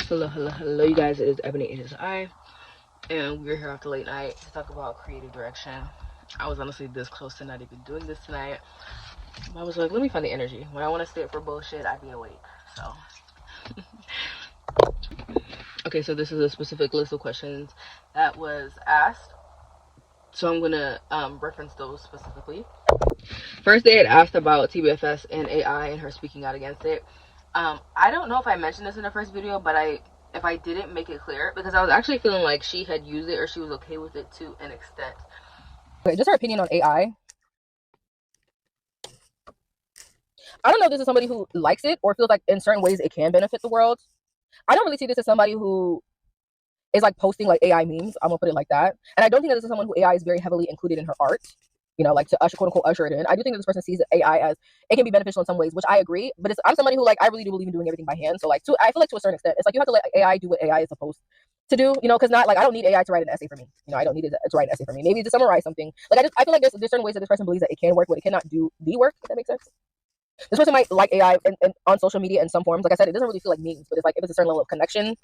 Hello, you guys. It is Ebony, it is I, and we're here after late night to talk about creative direction. I was honestly this close to not even doing this tonight. I was like, let me find the energy. When I want to stay up for bullshit, I be awake. So, okay, so this is a specific list of questions that was asked. So I'm gonna reference those specifically. First, they had asked about TBFS and AI and her speaking out against it. I don't know if I mentioned this in the first video, but if I didn't make it clear, because I was actually feeling like she had used it or she was okay with it to an extent. Okay, just her opinion on AI. I don't know if this is somebody who likes it or feels like in certain ways it can benefit the world. I don't really see this as somebody who is like posting like AI memes. I'm gonna put it like that. And I don't think that this is someone who AI is very heavily included in her art. You know, like to usher, quote unquote, usher it in. I do think that this person sees AI as it can be beneficial in some ways, which I agree. But I'm somebody who like I really do believe in doing everything by hand. So like I feel like to a certain extent, it's like you have to let AI do what AI is supposed to do. You know, because not like I don't need AI to write an essay for me. You know, I don't need it to write an essay for me. Maybe to summarize something. Like I feel like there's certain ways that this person believes that it can work, but it cannot do the work. If that makes sense. This person might like AI and on social media in some forms. Like I said, it doesn't really feel like memes, but it's like if it's a certain level of connection.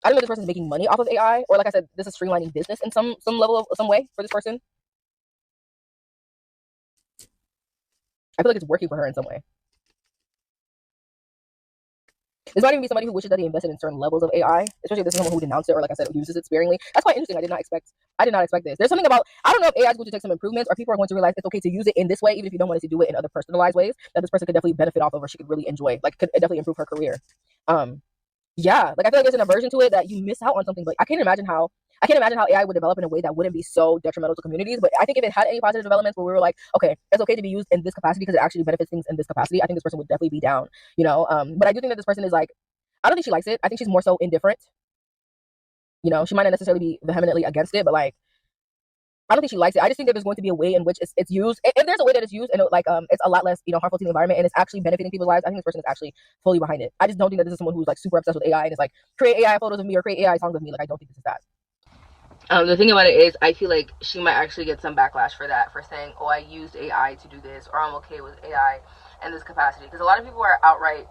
I don't know if this person's making money off of AI, or like I said, this is streamlining business in some level of some way for this person. I feel like it's working for her in some way. This might even be somebody who wishes that they invested in certain levels of AI, especially if this is someone who denounced it or, like I said, uses it sparingly. That's quite interesting. I did not expect this. There's something about, I don't know if AI is going to take some improvements or people are going to realize it's okay to use it in this way, even if you don't want to do it in other personalized ways that this person could definitely benefit off of or she could really enjoy. Like, could definitely improve her career. Yeah, like I feel like there's an aversion to it that you miss out on something. But I can't imagine how AI would develop in a way that wouldn't be so detrimental to communities. But I think if it had any positive developments where we were like, okay, it's okay to be used in this capacity because it actually benefits things in this capacity, I think this person would definitely be down, you know. But I do think that this person is like, I don't think she likes it. I think she's more so indifferent. You know, she might not necessarily be vehemently against it, but like, I don't think she likes it. I just think that there's going to be a way in which it's used. If there's a way that it's used and it's a lot less, you know, harmful to the environment and it's actually benefiting people's lives, I think this person is actually fully behind it. I just don't think that this is someone who's like super obsessed with AI and is like create AI photos of me or create AI songs of me. Like I don't think this is that. The thing about it is, I feel like she might actually get some backlash for that, for saying, oh, I used AI to do this, or I'm okay with AI in this capacity. Because a lot of people are outright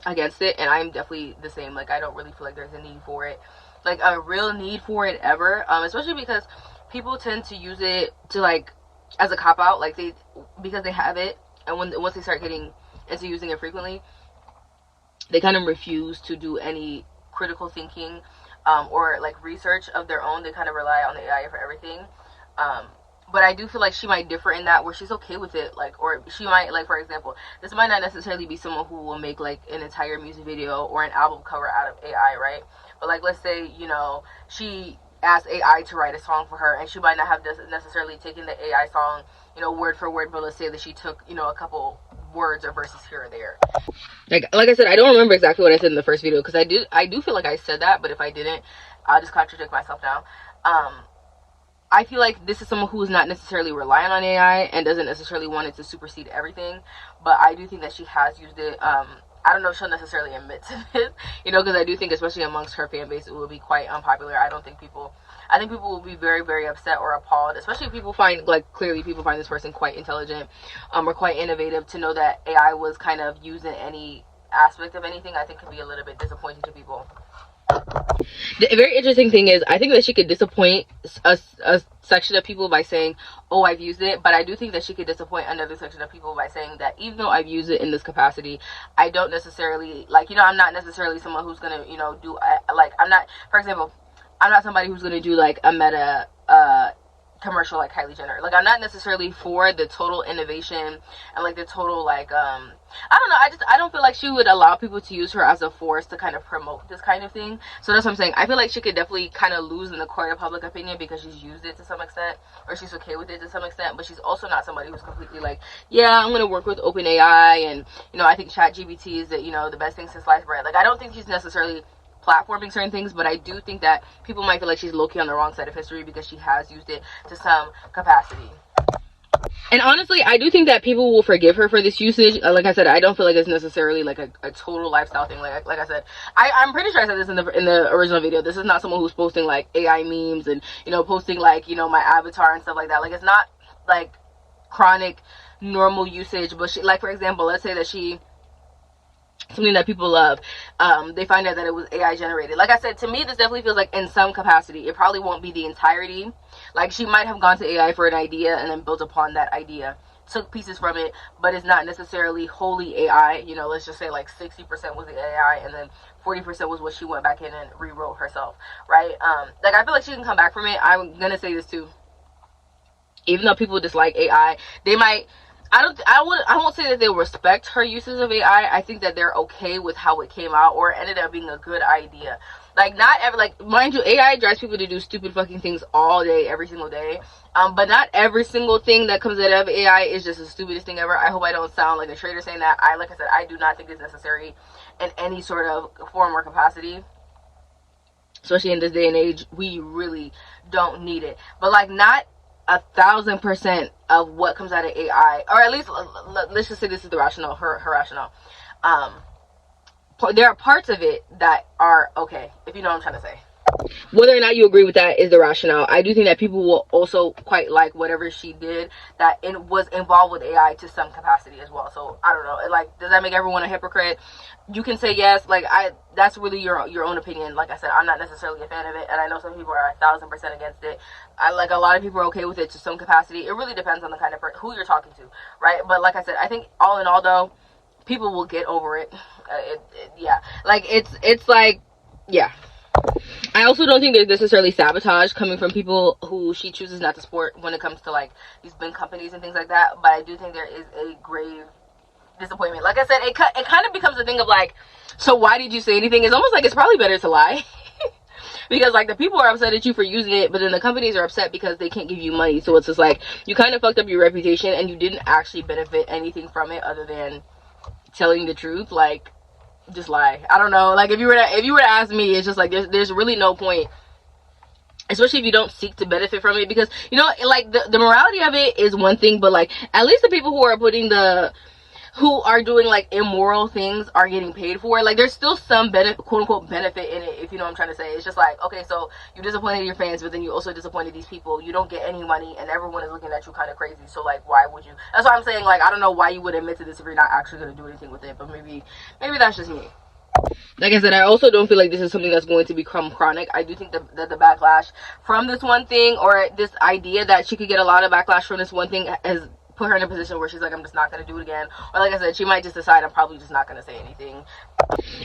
against it, and I'm definitely the same. Like, I don't really feel like there's a need for it, like a real need for it ever, especially because people tend to use it to, like, as a cop-out, like, because they have it, and once they start getting into using it frequently, they kind of refuse to do any critical thinking or like research of their own. They kind of rely on the AI for everything. But I do feel like she might differ in that, where she's okay with it, like, or she might, like, for example, this might not necessarily be someone who will make like an entire music video or an album cover out of AI, right? But like, let's say, you know, she asked AI to write a song for her, and she might not have necessarily taken the AI song, you know, word for word, but let's say that she took, you know, a couple words or verses here or there. Like I said, I don't remember exactly what I said in the first video, because I do feel like I said that, but if I didn't, I'll just contradict myself now. I feel like this is someone who is not necessarily relying on AI and doesn't necessarily want it to supersede everything, but I do think that she has used it. I don't know if she'll necessarily admit to this, you know, because I do think, especially amongst her fan base, it will be quite unpopular. I think people will be very, very upset or appalled, especially if people find, like, clearly people find this person quite intelligent, or quite innovative, to know that AI was kind of used in any aspect of anything. I think could be a little bit disappointing to people. The very interesting thing is, I think that she could disappoint a section of people by saying, oh, I've used it, but I do think that she could disappoint another section of people by saying that even though I've used it in this capacity, I don't necessarily, like, you know, I'm not necessarily someone who's gonna, you know, do, like, I'm not, for example, I'm not somebody who's gonna do like a meta commercial like Kylie Jenner. Like, I'm not necessarily for the total innovation and like the total, like, I don't know, I don't feel like she would allow people to use her as a force to kind of promote this kind of thing. So that's what I'm saying. I feel like she could definitely kind of lose in the court of public opinion because she's used it to some extent, or she's okay with it to some extent, but she's also not somebody who's completely like, yeah, I'm gonna work with OpenAI, and, you know, I think ChatGPT is, you know, the best thing since sliced bread. Like, I don't think she's necessarily platforming certain things, but I do think that people might feel like she's low-key on the wrong side of history because she has used it to some capacity. And honestly, I do think that people will forgive her for this usage. Like I said, I don't feel like it's necessarily like a total lifestyle thing. Like I said, I'm pretty sure I said this in the original video. This is not someone who's posting like AI memes and, you know, posting like, you know, my avatar and stuff like that. Like, it's not like chronic normal usage. But she, like, for example, let's say that she something that people love, they find out that it was AI generated. Like I said, to me, this definitely feels like in some capacity. It probably won't be the entirety. Like, she might have gone to AI for an idea and then built upon that idea, took pieces from it, but it's not necessarily wholly AI. You know, let's just say like 60% was the AI, and then 40% was what she went back in and rewrote herself, right? Like, I feel like she can come back from it. I'm gonna say this too. Even though people dislike AI, they might. I won't say that they respect her uses of AI. I think that they're okay with how it came out, or it ended up being a good idea. Like, not ever, like, mind you, AI drives people to do stupid fucking things all day, every single day. But not every single thing that comes out of AI is just the stupidest thing ever. I hope I don't sound like a traitor saying that. Like I said, I do not think it's necessary in any sort of form or capacity. Especially in this day and age, we really don't need it. But, like, not 1,000% of what comes out of AI, or at least let's just say this is the rationale, her rationale. There are parts of it that are okay, if you know what I'm trying to say. Whether or not you agree with that is the rationale. I do think that people will also quite like whatever she did that was involved with AI to some capacity as well. So I don't know. Like, does that make everyone a hypocrite? You can say yes. Like, that's really your own opinion. Like I said, I'm not necessarily a fan of it, and I know some people are 1,000% against it. Like, a lot of people are okay with it to some capacity. It really depends on the kind of who you're talking to, right? But like I said, I think all in all, though, people will get over it. Yeah. Like, it's like, yeah. I also don't think there's necessarily sabotage coming from people who she chooses not to support when it comes to, like, these big companies and things like that. But I do think there is a grave disappointment. Like I said, it kind of becomes a thing of, like, so why did you say anything? It's almost like it's probably better to lie. Because, like, the people are upset at you for using it, but then the companies are upset because they can't give you money. So it's just like, you kind of fucked up your reputation and you didn't actually benefit anything from it other than telling the truth. Like, just lie. I don't know. Like, if you were to ask me, it's just like there's really no point, especially if you don't seek to benefit from it. Because, you know, like, the morality of it is one thing, but, like, at least the people who are doing, like, immoral things are getting paid for it. Like, there's still some quote unquote benefit in it, if you know what I'm trying to say. It's just like, okay, so you disappointed your fans, but then you also disappointed these people. You don't get any money, and everyone is looking at you kind of crazy. So, like, why would you? That's why I'm saying, like, I don't know why you would admit to this if you're not actually going to do anything with it. But maybe that's just me. Like I said, I also don't feel like this is something that's going to become chronic. I do think that the backlash from this one thing, or this idea that she could get a lot of backlash from this one thing, has put her in a position where she's like, I'm just not going to do it again. Or, like I said, she might just decide, I'm probably just not going to say anything.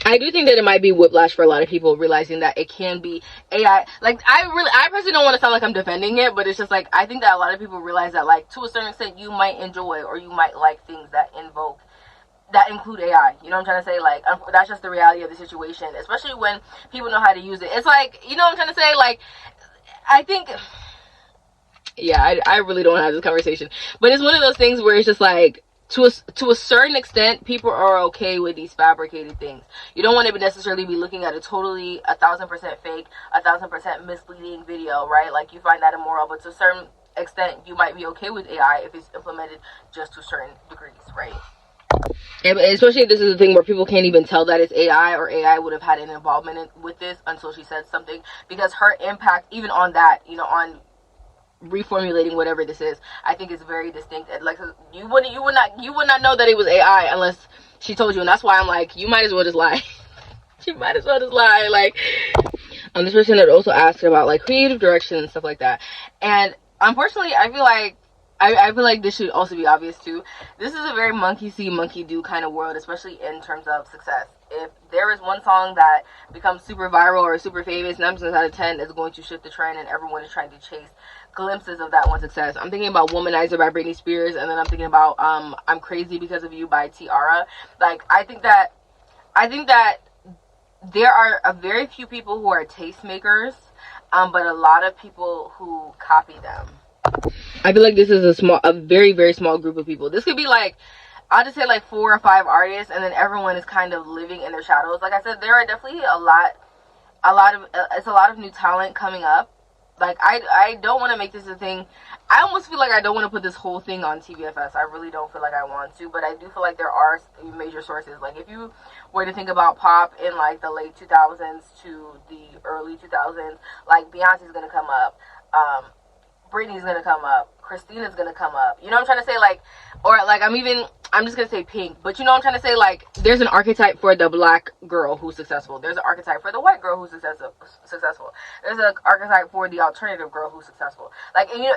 I do think that it might be whiplash for a lot of people, realizing that it can be AI. Like, I personally don't want to sound like I'm defending it, but it's just like, I think that a lot of people realize that, like, to a certain extent, you might enjoy or you might like things that include AI. You know what I'm trying to say? Like, that's just the reality of the situation, especially when people know how to use it. It's like, you know what I'm trying to say? Like, I think, yeah, I really don't have this conversation, but it's one of those things where it's just like, to a certain extent, people are okay with these fabricated things. You don't want to necessarily be looking at a totally 1,000% fake, 1,000% misleading video, right? Like, you find that immoral, but to a certain extent, you might be okay with AI if it's implemented just to certain degrees, right? And especially if this is a thing where people can't even tell that it's AI, or AI would have had an involvement with this until she said something, because her impact, even on that, you know, on reformulating whatever this is, I think is very distinct. And, like, you would not know that it was AI unless she told you. And that's why I'm like, you might as well just lie. You might as well just lie. Like, this person had also asked about, like, creative direction and stuff like that. And unfortunately, I feel like this should also be obvious too. This is a very monkey see, monkey do kind of world, especially in terms of success. If there is one song that becomes super viral or super famous, 9 times out of 10 is going to shift the trend, and everyone is trying to chase glimpses of that one success. I'm thinking about Womanizer by Britney Spears, and then I'm thinking about I'm Crazy Because of You by Tiara. Like, I think that there are a very few people who are tastemakers, but a lot of people who copy them. I feel like this is a very, very small group of people. This could be like, I'll just say like 4 or 5 artists, and then everyone is kind of living in their shadows. Like I said, there are definitely it's a lot of new talent coming up. Like, I don't want to make this a thing. I almost feel like I don't want to put this whole thing on TBFS. I really don't feel like I want to, but I do feel like there are major sources. Like, if you were to think about pop in, like, the late 2000s to the early 2000s, like, Beyonce's gonna come up. Brittany's gonna come up, Christina's gonna come up. You know what I'm trying to say? Like, or like I'm just gonna say Pink, but you know what I'm trying to say? Like, there's an archetype for the black girl who's successful. There's an archetype for the white girl who's successful. There's an archetype for the alternative girl who's successful. Like, and, you know,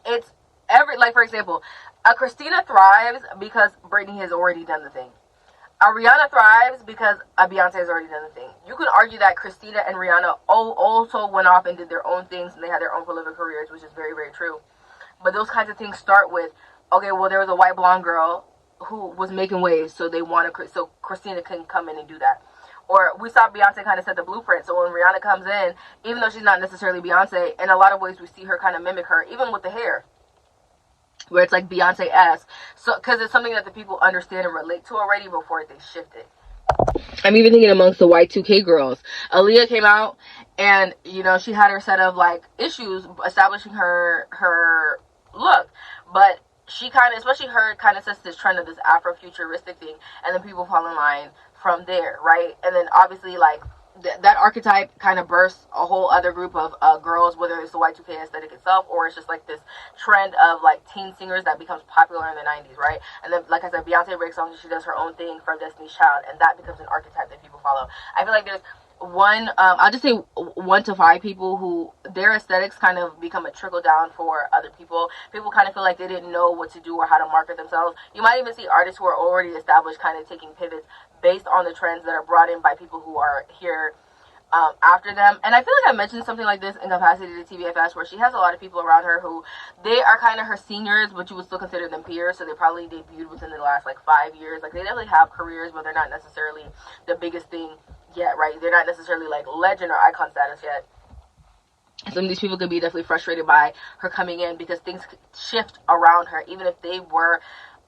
it's every, like, for example, a Christina thrives because Brittany has already done the thing. A Rihanna thrives because a Beyonce has already done the thing. You could argue that Christina and Rihanna also went off and did their own things, and they had their own prolific careers, which is very, very true. But those kinds of things start with, okay, well, there was a white blonde girl who was making waves, so so Christina can come in and do that. Or we saw Beyonce kind of set the blueprint, so when Rihanna comes in, even though she's not necessarily Beyonce, in a lot of ways we see her kind of mimic her, even with the hair, where it's like Beyonce-esque. So, because it's something that the people understand and relate to already before they shift it. I'm even thinking amongst the Y2K girls. Aaliyah came out, and, you know, she had her set of, like, issues establishing her look. But she kind of, especially her, kind of sets this trend of this Afrofuturistic thing, and then people fall in line from there, right? And then, obviously, like, that archetype kind of bursts a whole other group of girls, whether it's the Y2K aesthetic itself, or it's just like this trend of like teen singers that becomes popular in the 90s, right? And then, like I said, Beyonce breaks songs and she does her own thing from Destiny's Child, and that becomes an archetype that people follow. I feel like there's I'll just say 1 to 5 people who their aesthetics kind of become a trickle down for other people. People kind of feel like they didn't know what to do or how to market themselves. You might even see artists who are already established kind of taking pivots based on the trends that are brought in by people who are here after them. And I feel like I mentioned something like this in capacity to TBFS, where she has a lot of people around her who they are kind of her seniors, but you would still consider them peers. So they probably debuted within the last like 5 years. Like, they definitely have careers, but they're not necessarily the biggest thing yet, right? They're not necessarily like legend or icon status yet. Some of these people could be definitely frustrated by her coming in because things shift around her, even if they were,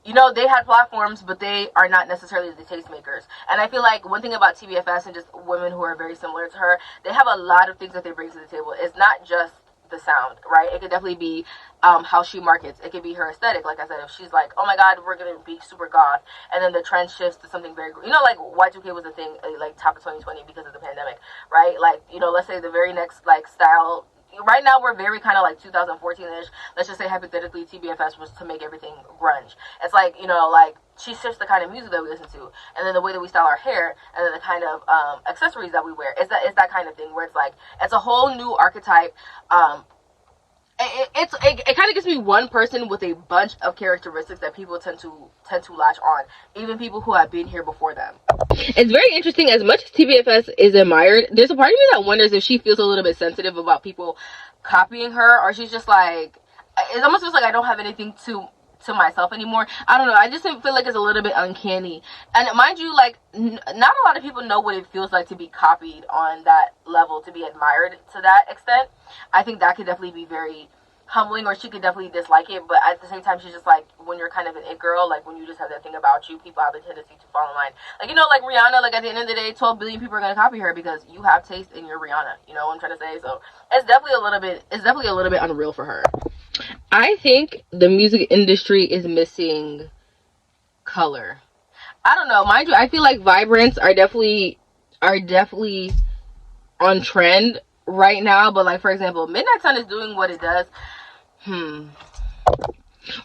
you know, they had platforms, but they are not necessarily the tastemakers. And I feel like one thing about TBFS and just women who are very similar to her, they have a lot of things that they bring to the table. It's not just the sound, right? It could definitely be how she markets. It could be her aesthetic. Like I said, if she's like, oh my god, we're gonna be super goth, and then the trend shifts to something very, you know, like Y2K was a thing, like top of 2020 because of the pandemic, right? Like, you know, let's say the very next like style. Right now we're very kind of like 2014-ish. Let's just say hypothetically TBFS was to make everything grunge. It's like, you know, like she shifts the kind of music that we listen to, and then the way that we style our hair, and then the kind of accessories that we wear. It's that kind of thing where it's like it's a whole new archetype. It kind of gives me one person with a bunch of characteristics that people tend to latch on, even people who have been here before them. It's very interesting. As much as TBFS is admired, there's a part of me that wonders if she feels a little bit sensitive about people copying her, or she's just like, it almost feels like I don't have anything to myself anymore. I don't know. I just feel like it's a little bit uncanny. And mind you, like, not a lot of people know what it feels like to be copied on that level, to be admired to that extent. I think that could definitely be very humbling, or she could definitely dislike it, but at the same time, she's just like, when you're kind of an it girl, like when you just have that thing about you, people have a tendency to fall in line. Like, you know, like Rihanna, like at the end of the day, 12 billion people are going to copy her because you have taste and you're Rihanna. You know what I'm trying to say? So it's definitely a little bit unreal for her. I think the music industry is missing color. I don't know, mind you, I feel like vibrants are definitely on trend right now, but like, for example, Midnight Sun is doing what it does. Or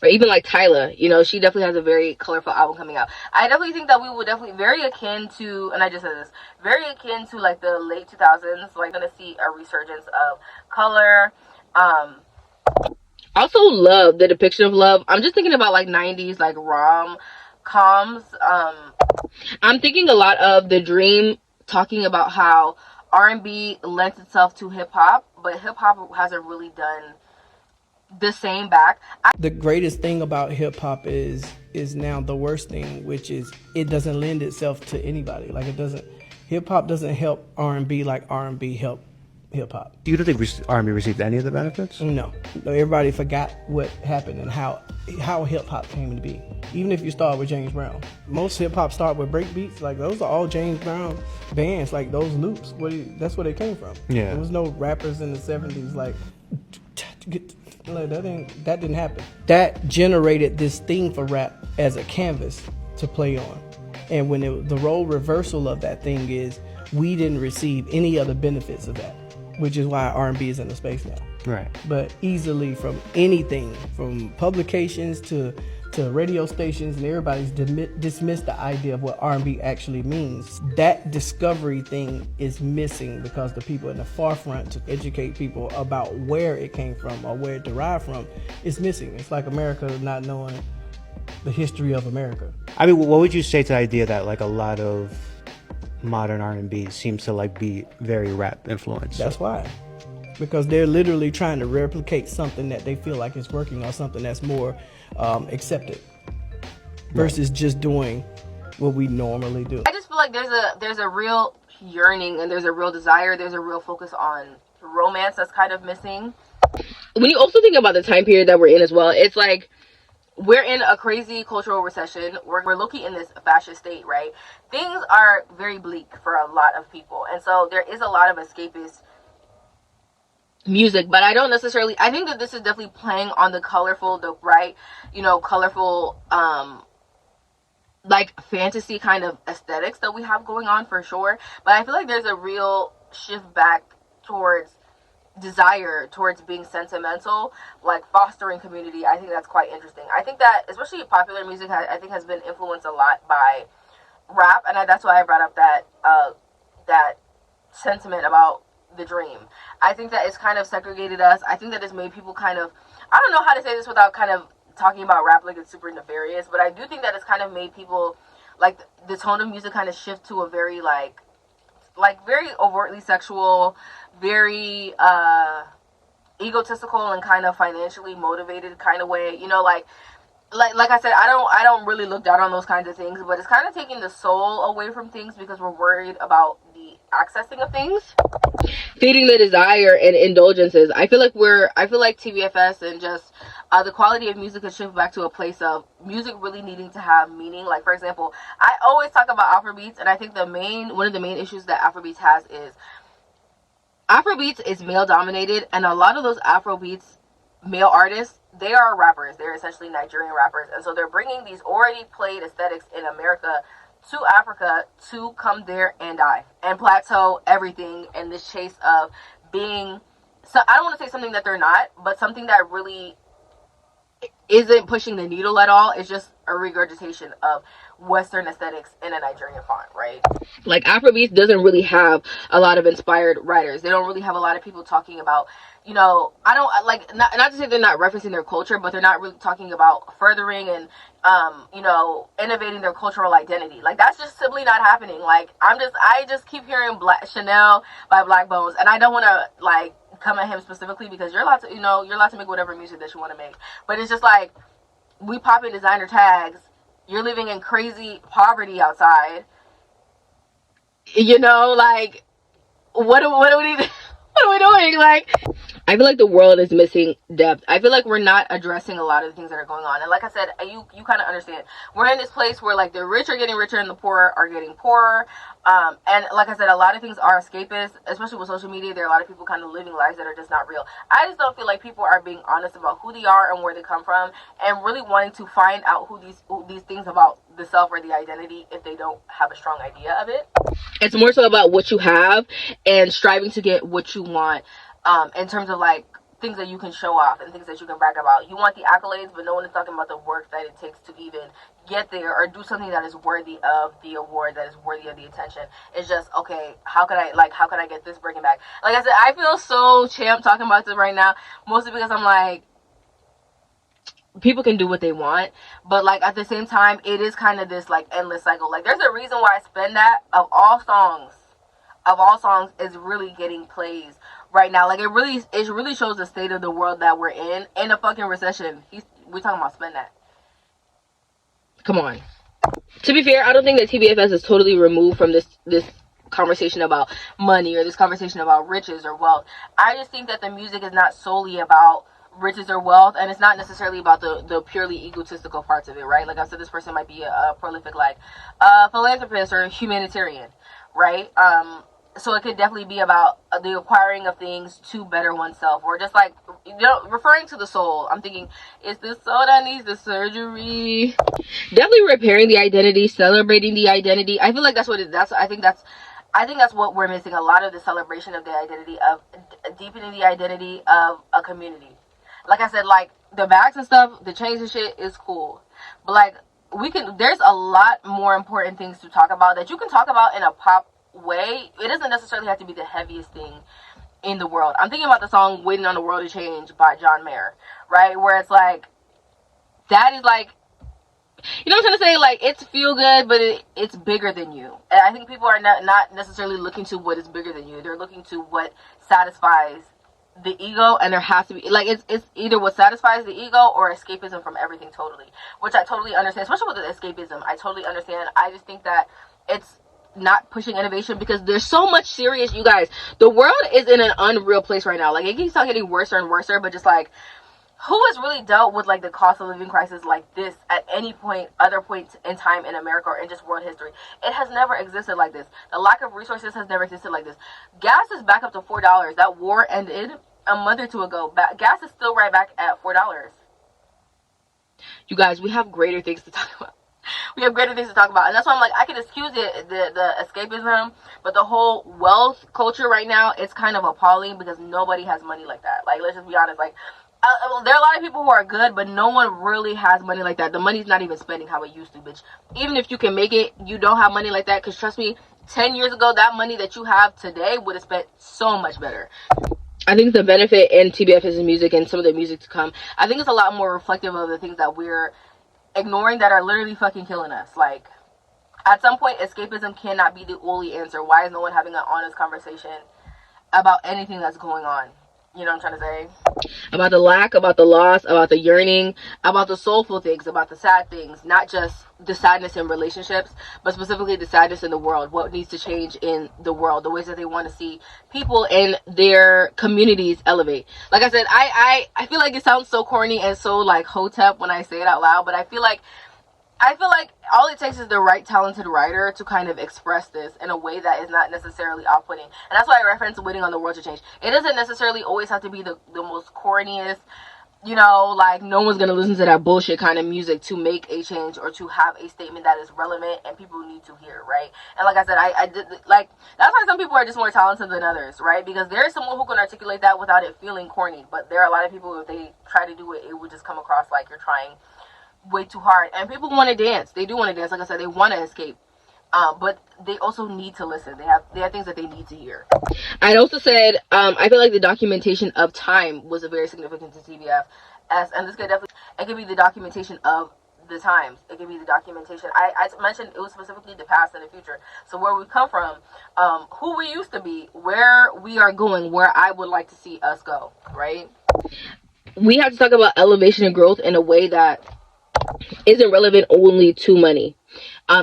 even like Tyla, you know, she definitely has a very colorful album coming out. I definitely think that we will definitely very akin to, and I just said this, very akin to like the late 2000s, like gonna see a resurgence of color. Also love, the depiction of love. I'm just thinking about like 90s like rom-coms. I'm thinking a lot of The Dream, talking about how R&B lends itself to hip-hop, but hip-hop hasn't really done the same back. The greatest thing about hip-hop is now the worst thing, which is it doesn't lend itself to anybody. Like, hip-hop doesn't help R&B like R&B help hip-hop. Do you think R&B received any of the benefits? No. Everybody forgot what happened and how hip-hop came to be. Even if you start with James Brown. Most hip-hop start with break beats. Like, those are all James Brown bands. Like, those loops, that's where they came from. Yeah. There was no rappers in the 70s like that didn't happen. That generated this thing for rap as a canvas to play on. And when the role reversal of that thing is we didn't receive any other benefits of that, which is why R&B is in the space now. Right. But easily from anything, from publications to radio stations, and everybody's dismissed the idea of what R&B actually means. That discovery thing is missing because the people in the forefront to educate people about where it came from or where it derived from is missing. It's like America not knowing the history of America. I mean, what would you say to the idea that like a lot of modern R&B seems to like be very rap influenced? That's why. Because they're literally trying to replicate something that they feel like is working or something that's more accepted versus just doing what we normally do. I just feel like there's a real yearning and there's a real desire, there's a real focus on romance that's kind of missing. When you also think about the time period that we're in as well, it's like we're in a crazy cultural recession. We're looking in this fascist state, right? Things are very bleak for a lot of people, and so there is a lot of escapist music, but I don't necessarily, I think that this is definitely playing on the colorful, the bright, colorful like fantasy kind of aesthetics that we have going on for sure. But I feel like there's a real shift back towards desire, towards being sentimental, like fostering community. I think that's quite interesting. I think that especially popular music has been influenced a lot by rap, and that's why I brought up that sentiment about the dream. I think that it's kind of segregated us. I think that it's made people kind of, I don't know how to say this without kind of talking about rap like it's super nefarious, but I do think that it's kind of made people, like, the tone of music kind of shift to a very like very overtly sexual, very egotistical and kind of financially motivated kind of way, like I said, I don't really look down on those kinds of things, but it's kind of taking the soul away from things because we're worried about the accessing of things, feeding the desire and indulgences. I feel like TVFS and just the quality of music has shifted back to a place of music really needing to have meaning. Like, for example, I always talk about Afrobeats, and I think one of the main issues that Afrobeats has is Afrobeats is male dominated, and a lot of those Afrobeats male artists, they are rappers. They're essentially Nigerian rappers, and so they're bringing these already played aesthetics in America to Africa to come there and die and plateau everything in this chase of being, so I don't want to say something that they're not, but something that really isn't pushing the needle at all. It's just a regurgitation of Western aesthetics in a Nigerian font, right? Like, Afrobeats doesn't really have a lot of inspired writers. They don't really have a lot of people talking about, I don't like, not to say they're not referencing their culture, but they're not really talking about furthering and innovating their cultural identity. Like, that's just simply not happening. Like, I just keep hearing Chanel by Black Bones, and I don't want to like come at him specifically because you're allowed to make whatever music that you want to make, but it's just like, we pop in designer tags, you're living in crazy poverty outside, like, what are we doing? Like, I feel like the world is missing depth. I feel like we're not addressing a lot of the things that are going on. And like I said, you kind of understand. We're in this place where, like, the rich are getting richer and the poor are getting poorer. And like I said, a lot of things are escapist, especially with social media. There are a lot of people kind of living lives that are just not real. I just don't feel like people are being honest about who they are and where they come from, and really wanting to find out who these things about the self or the identity if they don't have a strong idea of it. It's more so about what you have and striving to get what you want. In terms of like things that you can show off and things that you can brag about. You want the accolades, but no one is talking about the work that it takes to even get there or do something that is worthy of the award, that is worthy of the attention. It's just, okay, how could I get this breaking back? Like I said, I feel so champ talking about this right now, mostly because I'm like, people can do what they want, but like at the same time, it is kind of this like endless cycle. Like, there's a reason why I spend that of all songs is really getting plays right now. Like, it really shows the state of the world that we're in a fucking recession. We're talking about spend that. Come on. To be fair, I don't think that TBFS is totally removed from this conversation about money or this conversation about riches or wealth. I just think that the music is not solely about riches or wealth, and it's not necessarily about the purely egotistical parts of it, right? Like I said, this person might be a prolific philanthropist or humanitarian, right? So it could definitely be about the acquiring of things to better oneself, or just like, referring to the soul. I'm thinking, it's the soul that needs the surgery. Definitely repairing the identity, celebrating the identity. I feel like I think that's I think that's what we're missing, a lot of the celebration of the identity of deepening the identity of a community. Like I said, like the bags and stuff, the chains and shit is cool, but like there's a lot more important things to talk about that you can talk about in a pop way. It doesn't necessarily have to be the heaviest thing in the world. I'm thinking about the song "Waiting on the World to Change" by John Mayer, right? Where it's like, that is like, you know what I'm trying to say? Like, it's feel good, but it's bigger than you. And I think people are not necessarily looking to what is bigger than you. They're looking to what satisfies the ego, and there has to be, like, it's either what satisfies the ego or escapism from everything totally, which I totally understand, especially with the escapism. I totally understand. I just think that it's not pushing innovation because there's so much serious, you guys. The world is in an unreal place right now. Like, it keeps on getting worse and worse, but just like, who has really dealt with like the cost of living crisis like this at any point, other point in time in America or in just world history? It has never existed like this. The lack of resources has never existed like this. Gas is back up to $4. That war ended a month or two ago. Gas is still right back at $4. You guys, we have greater things to talk about. We have greater things to talk about, and that's why I'm like, I can excuse it, the escapism, but the whole wealth culture right now, it's kind of appalling because nobody has money like that. Like, let's just be honest. Like, there are a lot of people who are good, but no one really has money like that. The money's not even spending how it used to, bitch. Even if you can make it, you don't have money like that, because trust me, 10 years ago, that money that you have today would have spent so much better. I think the benefit in TBF's music and some of the music to come, I think it's a lot more reflective of the things that we're ignoring that are literally fucking killing us. Like, at some point, escapism cannot be the only answer. Why is no one having an honest conversation about anything that's going on? You know what I'm trying to say? About the lack, about the loss, about the yearning, about the soulful things, about the sad things. Not just the sadness in relationships, but specifically the sadness in the world. What needs to change in the world. The ways that they want to see people in their communities elevate. Like I said, I feel like it sounds so corny and so like hotep when I say it out loud, but I feel like all it takes is the right talented writer to kind of express this in a way that is not necessarily off-putting. And that's why I reference Waiting on the World to Change. It doesn't necessarily always have to be the most corniest, you know, like, no one's going to listen to that bullshit kind of music to make a change or to have a statement that is relevant and people need to hear, right? And like I said, I did, like, that's why some people are just more talented than others, right? Because there is someone who can articulate that without it feeling corny. But there are a lot of people, if they try to do it, it would just come across like you're trying way too hard. And people want to dance. They do want to dance. Like I said, they want to escape. But they also need to listen. They have things that they need to hear. I also said, I feel like the documentation of time was a very significant to TBF. And this could definitely, it could be the documentation of the times. It could be the documentation. I mentioned it was specifically the past and the future. So where we come from, who we used to be, where we are going, where I would like to see us go, right? We have to talk about elevation and growth in a way that isn't relevant only to money,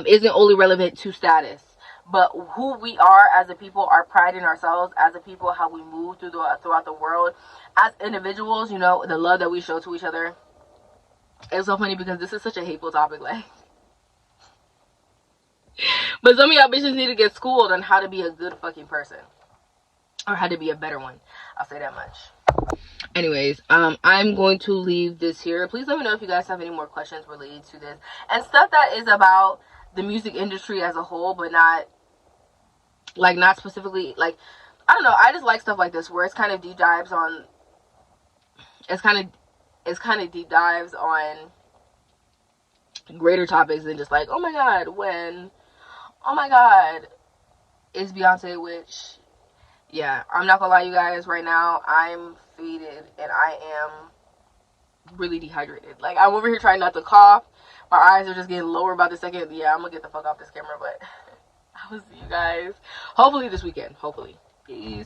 isn't only relevant to status, but who we are as a people, our pride in ourselves as a people, how we move throughout the world as individuals, you know, the love that we show to each other. It's so funny because this is such a hateful topic, like, but some of y'all bitches need to get schooled on how to be a good fucking person, or how to be a better one. I'll say that much. Anyways, I'm going to leave this here. Please let me know if you guys have any more questions related to this and stuff that is about the music industry as a whole, but not specifically, like, I don't know, I just like stuff like this where it's kind of deep dives on deep dives on greater topics than just like, oh my god, is Beyonce, which, yeah, I'm not gonna lie, you guys, right now I'm faded and I am really dehydrated. Like, I'm over here trying not to cough. My eyes are just getting lower by the second. Yeah, I'm gonna get the fuck off this camera, but I will see you guys hopefully this weekend. Hopefully. Peace.